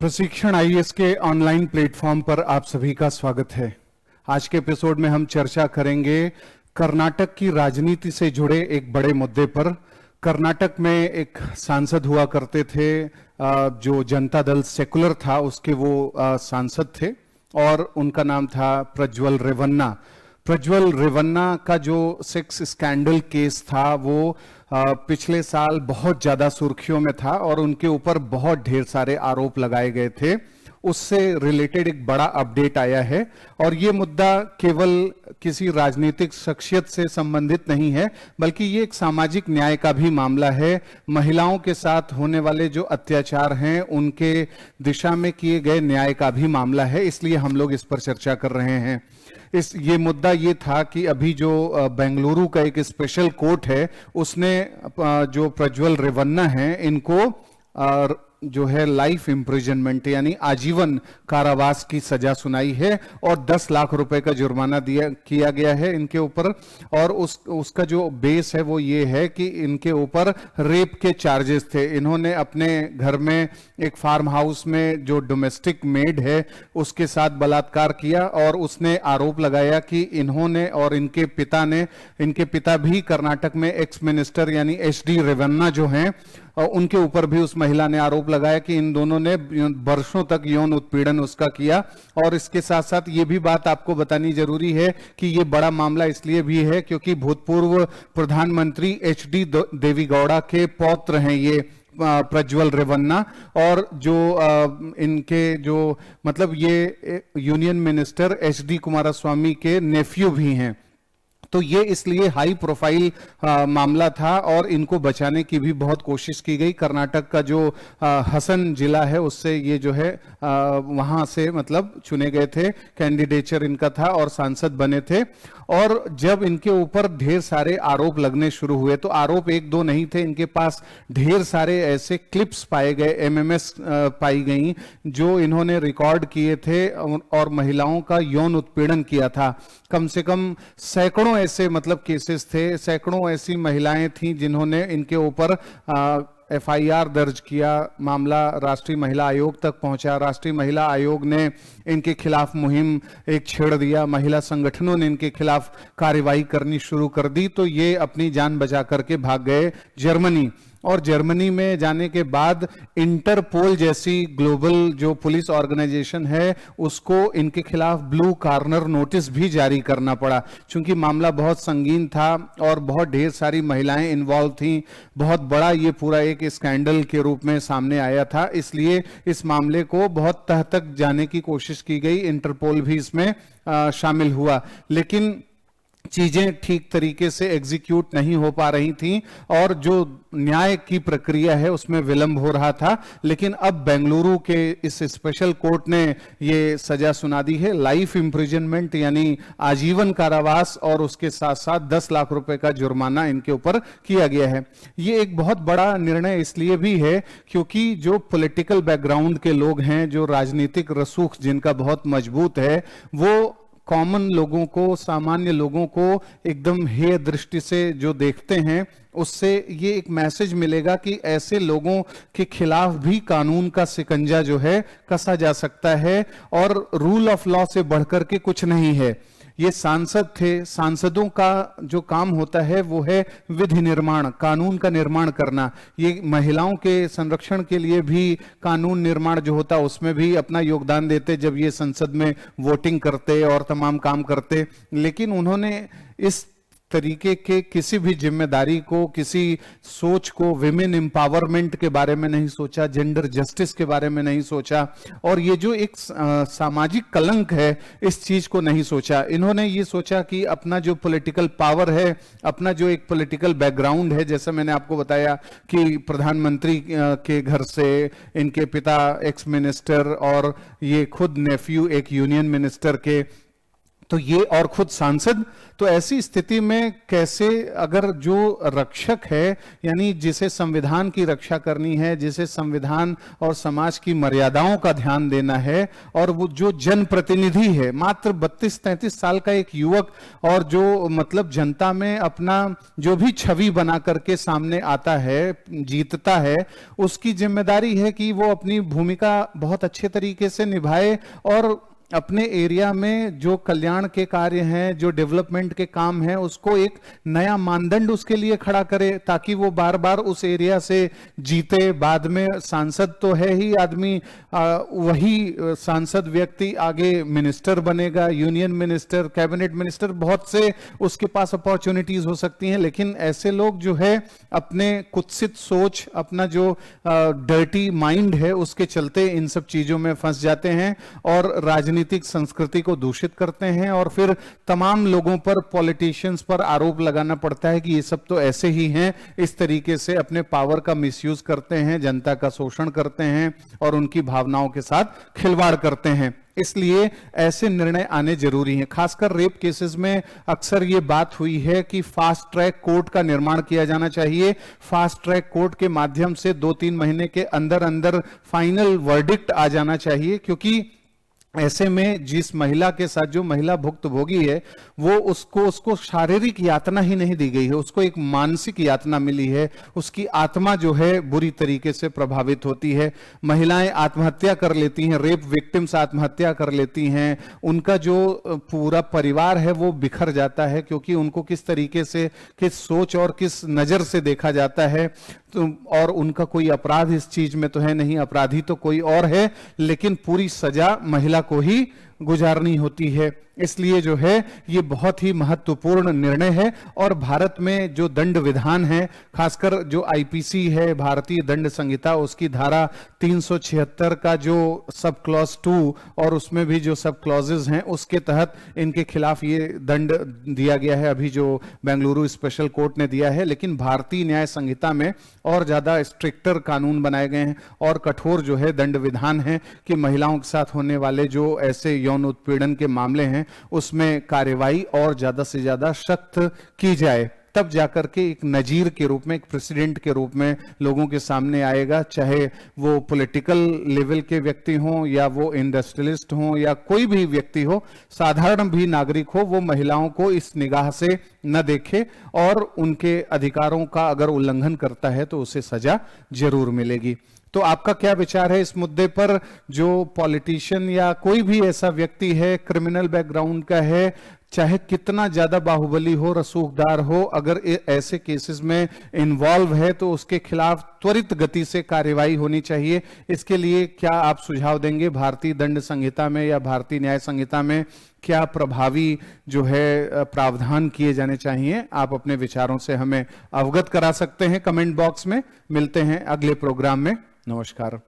प्रशिक्षण आईएएस के online platform पर आप सभी का स्वागत है। आज के एपिसोड में हम चर्चा करेंगे कर्नाटक की राजनीति से जुड़े एक बड़े मुद्दे पर। कर्नाटक में एक सांसद हुआ करते थे जो जनता दल सेकुलर था, उसके वो सांसद थे और उनका नाम था प्रज्वल रेवन्ना। प्रज्वल रेवन्ना का जो सेक्स स्कैंडल केस था वो पिछले साल बहुत ज्यादा सुर्खियों में था और उनके ऊपर बहुत ढेर सारे आरोप लगाए गए थे। उससे रिलेटेड एक बड़ा अपडेट आया है और ये मुद्दा केवल किसी राजनीतिक शख्सियत से संबंधित नहीं है, बल्कि ये एक सामाजिक न्याय का भी मामला है। महिलाओं के साथ होने वाले जो अत्याचार हैं उनके दिशा में किए गए न्याय का भी मामला है, इसलिए हम लोग इस पर चर्चा कर रहे हैं। ये मुद्दा ये था कि अभी जो बेंगलुरु का एक स्पेशल कोर्ट है उसने जो प्रज्वल रेवन्ना हैं इनको जो है लाइफ इम्प्रिजनमेंट यानी आजीवन कारावास की सजा सुनाई है और 10 लाख रुपए का जुर्माना किया गया है इनके ऊपर। और उसका जो बेस है वो ये है कि इनके ऊपर रेप के चार्जेस थे। इन्होंने अपने घर में एक फार्म हाउस में जो डोमेस्टिक मेड है उसके साथ बलात्कार किया और उसने आरोप लगाया कि इन्होंने और इनके पिता भी कर्नाटक में एक्स मिनिस्टर यानी HD रेवन्ना जो हैं उनके ऊपर भी उस महिला ने आरोप लगाया कि इन दोनों ने वर्षों तक यौन उत्पीड़न उसका किया। और इसके साथ साथ ये भी बात आपको बतानी जरूरी है कि ये बड़ा मामला इसलिए भी है क्योंकि भूतपूर्व प्रधानमंत्री HD देवेगौड़ा के पौत्र हैं ये प्रज्वल रेवन्ना, और जो इनके जो मतलब ये यूनियन मिनिस्टर HD कुमारस्वामी के नेफ्यू भी हैं। तो ये इसलिए हाई प्रोफाइल मामला था और इनको बचाने की भी बहुत कोशिश की गई। कर्नाटक का जो हसन जिला है उससे ये जो है वहां से मतलब चुने गए थे, कैंडिडेचर इनका था और सांसद बने थे। और जब इनके ऊपर ढेर सारे आरोप लगने शुरू हुए तो आरोप एक दो नहीं थे, इनके पास ढेर सारे ऐसे क्लिप्स पाए गए, MMS पाई गई जो इन्होंने रिकॉर्ड किए थे और महिलाओं का यौन उत्पीड़न किया था। कम से कम सैकड़ों ऐसे मतलब केसेस थे, सैकड़ों ऐसी महिलाएं थीं जिन्होंने इनके ऊपर FIR दर्ज किया। मामला राष्ट्रीय महिला आयोग तक पहुंचा। राष्ट्रीय महिला आयोग ने इनके खिलाफ मुहिम एक छेड़ दिया, महिला संगठनों ने इनके खिलाफ कार्रवाई करनी शुरू कर दी। तो ये अपनी जान बचा करके भाग गए जर्मनी, और जर्मनी में जाने के बाद इंटरपोल जैसी ग्लोबल जो पुलिस ऑर्गेनाइजेशन है उसको इनके खिलाफ ब्लू कॉर्नर नोटिस भी जारी करना पड़ा, क्योंकि मामला बहुत संगीन था और बहुत ढेर सारी महिलाएं इन्वॉल्व थीं। बहुत बड़ा ये पूरा एक स्कैंडल के रूप में सामने आया था, इसलिए इस मामले को बहुत तह तक जाने की कोशिश की गई। इंटरपोल भी इसमें शामिल हुआ, लेकिन चीजें ठीक तरीके से एग्जीक्यूट नहीं हो पा रही थीं और जो न्याय की प्रक्रिया है उसमें विलंब हो रहा था। लेकिन अब बेंगलुरु के इस स्पेशल कोर्ट ने ये सजा सुना दी है, लाइफ इम्प्रिजनमेंट यानी आजीवन कारावास, और उसके साथ साथ 10 लाख रुपए का जुर्माना इनके ऊपर किया गया है। ये एक बहुत बड़ा निर्णय इसलिए भी है क्योंकि जो पॉलिटिकल बैकग्राउंड के लोग हैं, जो राजनीतिक रसूख जिनका बहुत मजबूत है, वो कॉमन लोगों को, सामान्य लोगों को एकदम हेय दृष्टि से जो देखते हैं, उससे ये एक मैसेज मिलेगा कि ऐसे लोगों के खिलाफ भी कानून का शिकंजा जो है कसा जा सकता है और रूल ऑफ लॉ से बढ़कर के कुछ नहीं है। ये सांसद थे, सांसदों का जो काम होता है वो है विधि निर्माण, कानून का निर्माण करना। ये महिलाओं के संरक्षण के लिए भी कानून निर्माण जो होता है उसमें भी अपना योगदान देते जब ये संसद में वोटिंग करते और तमाम काम करते। लेकिन उन्होंने इस तरीके के किसी भी जिम्मेदारी को, किसी सोच को, विमेन एम्पावरमेंट के बारे में नहीं सोचा, जेंडर जस्टिस के बारे में नहीं सोचा, और ये जो एक सामाजिक कलंक है इस चीज को नहीं सोचा। इन्होंने ये सोचा कि अपना जो पॉलिटिकल पावर है, अपना जो एक पॉलिटिकल बैकग्राउंड है, जैसे मैंने आपको बताया कि प्रधानमंत्री के घर से इनके पिता एक्स मिनिस्टर और ये खुद नेफ्यू एक यूनियन मिनिस्टर के, तो ये और खुद सांसद। तो ऐसी स्थिति में कैसे, अगर जो रक्षक है यानी जिसे संविधान की रक्षा करनी है, जिसे संविधान और समाज की मर्यादाओं का ध्यान देना है, और वो जो जनप्रतिनिधि है, मात्र 32-33 साल का एक युवक, और जो मतलब जनता में अपना जो भी छवि बना करके सामने आता है, जीतता है, उसकी जिम्मेदारी है कि वो अपनी भूमिका बहुत अच्छे तरीके से निभाए और अपने एरिया में जो कल्याण के कार्य हैं, जो डेवलपमेंट के काम हैं, उसको एक नया मानदंड उसके लिए खड़ा करे, ताकि वो बार बार उस एरिया से जीते। बाद में सांसद तो है ही आदमी, वही सांसद व्यक्ति आगे मिनिस्टर बनेगा, यूनियन मिनिस्टर, कैबिनेट मिनिस्टर, बहुत से उसके पास अपॉर्चुनिटीज हो सकती हैं। लेकिन ऐसे लोग जो है अपने कुत्सित सोच, अपना जो डर्टी माइंड है, उसके चलते इन सब चीजों में फंस जाते हैं और राजनीतिक संस्कृति को दूषित करते हैं, और फिर तमाम लोगों पर, पॉलिटिशियंस पर आरोप लगाना पड़ता है कि ये सब तो ऐसे ही हैं, इस तरीके से अपने पावर का मिसयूज करते हैं, जनता का शोषण करते हैं और उनकी भावनाओं के साथ खिलवाड़ करते हैं। इसलिए ऐसे निर्णय आने जरूरी हैं। खासकर रेप केसेस में अक्सर ये बात हुई है कि फास्ट ट्रैक कोर्ट का निर्माण किया जाना चाहिए। फास्ट ट्रैक कोर्ट के माध्यम से 2-3 महीने के अंदर अंदर फाइनल वर्डिक्ट आ जाना चाहिए, क्योंकि ऐसे में जिस महिला के साथ, जो महिला भुक्तभोगी है, वो उसको शारीरिक यातना ही नहीं दी गई है, उसको एक मानसिक यातना मिली है, उसकी आत्मा जो है बुरी तरीके से प्रभावित होती है। महिलाएं आत्महत्या कर लेती हैं, रेप विक्टिम्स आत्महत्या कर लेती हैं, उनका जो पूरा परिवार है वो बिखर जाता है, क्योंकि उनको किस तरीके से, किस सोच और किस नजर से देखा जाता है। तो और उनका कोई अपराध इस चीज में तो है नहीं, अपराधी तो कोई और है, लेकिन पूरी सजा महिला को ही गुजारनी होती है। इसलिए जो है ये बहुत ही महत्वपूर्ण निर्णय है। और भारत में जो दंड विधान है, खासकर जो आईपीसी है, भारतीय दंड संहिता, उसकी धारा 376 का जो सब क्लॉज 2 और उसमें भी जो सब क्लॉजेज हैं, उसके तहत इनके खिलाफ ये दंड दिया गया है, अभी जो बेंगलुरु स्पेशल कोर्ट ने दिया है। लेकिन भारतीय न्याय संहिता में और ज्यादा स्ट्रिक्टर कानून बनाए गए हैं और कठोर जो है दंड विधान है कि महिलाओं के साथ होने वाले जो ऐसे यौन उत्पीड़न के मामले हैं, उसमें कार्यवाही और ज्यादा से ज्यादा सख्त की जाए। तब जाकर के एक नजीर के रूप में, एक प्रेसिडेंट के रूप में लोगों के सामने आएगा, चाहे वो पॉलिटिकल लेवल के व्यक्ति हों या वो इंडस्ट्रियलिस्ट हों या कोई भी व्यक्ति हो, साधारण भी नागरिक हो, वो महिलाओं को इस निगाह से न देखे और उनके अधिकारों का अगर उल्लंघन करता है तो उसे सजा जरूर मिलेगी। तो आपका क्या विचार है इस मुद्दे पर? जो पॉलिटिशियन या कोई भी ऐसा व्यक्ति है, क्रिमिनल बैकग्राउंड का है, चाहे कितना ज्यादा बाहुबली हो, रसूखदार हो, अगर ऐसे केसेस में इन्वॉल्व है तो उसके खिलाफ त्वरित गति से कार्यवाही होनी चाहिए। इसके लिए क्या आप सुझाव देंगे? भारतीय दंड संहिता में या भारतीय न्याय संहिता में क्या प्रभावी जो है प्रावधान किए जाने चाहिए? आप अपने विचारों से हमें अवगत करा सकते हैं कमेंट बॉक्स में। मिलते हैं अगले प्रोग्राम में। नमस्कार।